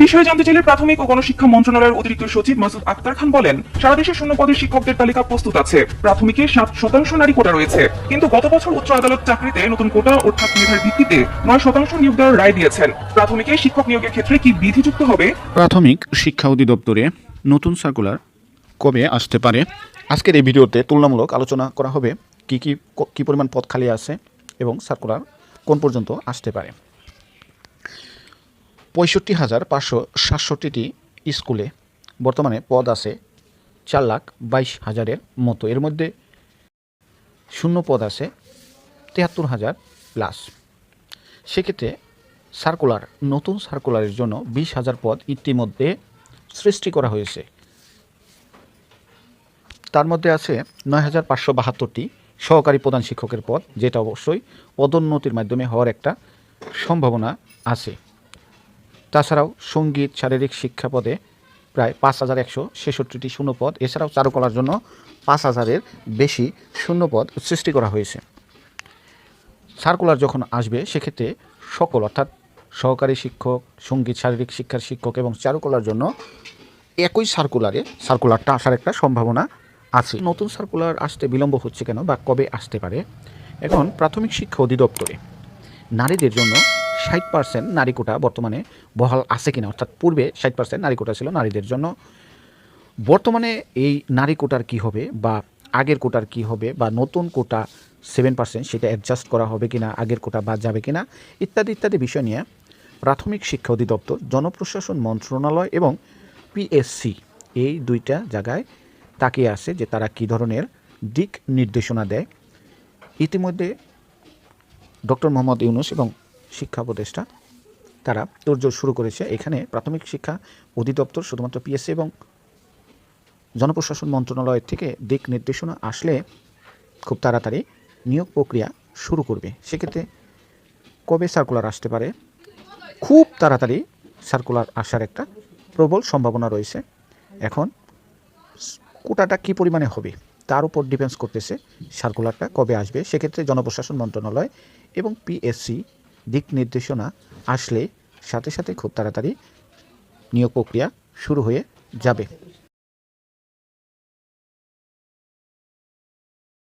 বিষয়ে জানতে চাইলে প্রাথমিক ও গণশিক্ষা মন্ত্রণালয়ের অতিরিক্ত সচিব মাসুদ আক্তার খান বলেন, সারা দেশে শূন্য পদের শিক্ষকদের তালিকা প্রস্তুত আছে। প্রাথমিকে 7% নারী কোটা রয়েছে, কিন্তু গত বছর উচ্চ আদালত চাকরিতে নতুন কোটা অর্থাৎ মেধার ভিত্তিতে 9% নিয়োগ দেওয়ার রায় দিয়েছেন। প্রাথমিকে শিক্ষক নিয়োগের ক্ষেত্রে কি বিধিযুক্ত হবে? প্রাথমিক শিক্ষা অধিদপ্তরে নতুন সার্কুলার কবে আসতে পারে? আজকের এই ভিডিওতে তুলনামূলক আলোচনা করা হবে কি পরিমাণ পদ খালি আছে এবং সার্কুলার কোন পর্যন্ত আসতে পারে। 65,567টি স্কুলে বর্তমানে পদ আছে 4,22,000-এর মতো। এর মধ্যে শূন্য পদ আছে 73,000 প্লাস। সেক্ষেত্রে নতুন সার্কুলারের জন্য 20,000 পদ ইতিমধ্যে সৃষ্টি করা হয়েছে। তার মধ্যে আছে 9,572টি সহকারী প্রধান শিক্ষকের পদ, যেটা অবশ্যই পদোন্নতির মাধ্যমে হওয়ার একটা সম্ভাবনা আছে। তাছাড়াও সঙ্গীত শারীরিক শিক্ষা পদে প্রায় 5,166টি শূন্যপদ। এছাড়াও চারুকলার জন্য 5,000-এর বেশি শূন্যপদ সৃষ্টি করা হয়েছে। সার্কুলার যখন আসবে সেক্ষেত্রে সকল অর্থাৎ সহকারী শিক্ষক, সঙ্গীত শারীরিক শিক্ষার শিক্ষক এবং চারুকলার জন্য একই সার্কুলারটা আসার একটা সম্ভাবনা আছে। নতুন সার্কুলার আসতে বিলম্ব হচ্ছে কেন বা কবে আসতে পারে? এখন প্রাথমিক শিক্ষা অধিদপ্তরে নারীদের জন্য 60% নারী কোটা বর্তমানে বহাল আছে কিনা, অর্থাৎ পূর্বে 60% নারী কোটা ছিল নারীদের জন্য। বর্তমানে এই নারী কোটার কি হবে বা আগের কোটার কি হবে বা নতুন কোটা 7% সেটা অ্যাডজাস্ট করা হবে কিনা, আগের কোটা বাদ যাবে কিনা ইত্যাদি ইত্যাদি বিষয় নিয়ে প্রাথমিক শিক্ষা অধিদপ্তর, জনপ্রশাসন মন্ত্রণালয় এবং পিএসসি এই দুইটা জায়গায় তাকিয়ে আছে যে তারা কী ধরনের দিক নির্দেশনা দেয়। ইতিমধ্যে ডক্টর মোহাম্মদ ইউনূস এবং শিক্ষা উপদেষ্টা তারা তোড়জোড় শুরু করেছে। এখানে প্রাথমিক শিক্ষা অধিদপ্তর শুধুমাত্র পিএসসি এবং জনপ্রশাসন মন্ত্রণালয়ের থেকে দিক নির্দেশনা আসলে খুব তাড়াতাড়ি নিয়োগ প্রক্রিয়া শুরু করবে। সেক্ষেত্রে কবে সার্কুলার আসতে পারে? খুব তাড়াতাড়ি সার্কুলার আসার একটা প্রবল সম্ভাবনা রয়েছে। এখন কোটাটা কী পরিমাণে হবে তার উপর ডিপেন্ডস করতেছে সার্কুলারটা কবে আসবে। সেক্ষেত্রে জনপ্রশাসন মন্ত্রণালয় এবং পিএসসি দিক নির্দেশনা আসলে সাথে সাথে খুব তাড়াতাড়ি নিয়োগ প্রক্রিয়া শুরু হয়ে যাবে।